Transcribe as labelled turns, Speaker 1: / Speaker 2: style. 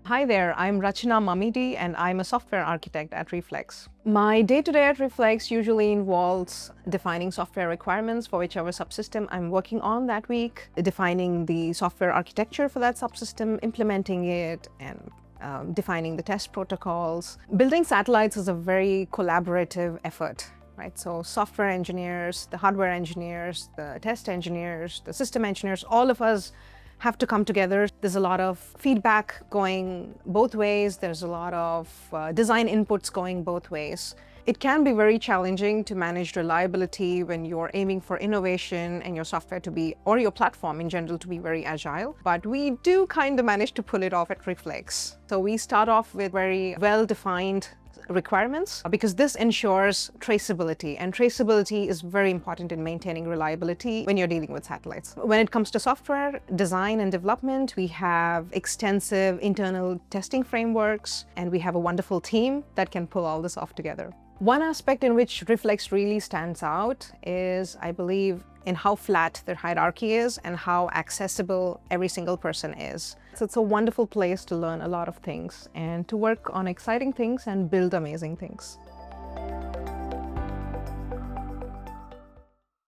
Speaker 1: Hi there, I'm Rachana Mamidi and I'm a software architect at Reflex. My day-to-day at Reflex usually involves defining software requirements for whichever subsystem I'm working on that week, defining the software architecture for that subsystem, implementing it, and defining the test protocols. Building satellites is a very collaborative effort. Right? So software engineers, the hardware engineers, the test engineers, the system engineers, all of us have to come together. There's a lot of feedback going both ways. There's a lot of design inputs going both ways. It can be very challenging to manage reliability when you're aiming for innovation and your software to be, or your platform in general, to be very agile. But we do kind of manage to pull it off at Reflex. So we start off with very well-defined requirements because this ensures traceability, and traceability is very important in maintaining reliability when you're dealing with satellites. When it comes to software design and development, we have extensive internal testing frameworks and we have a wonderful team that can pull all this off together. One aspect in which Reflex really stands out is, I believe, in how flat their hierarchy is and how accessible every single person is. So it's a wonderful place to learn a lot of things and to work on exciting things and build amazing things.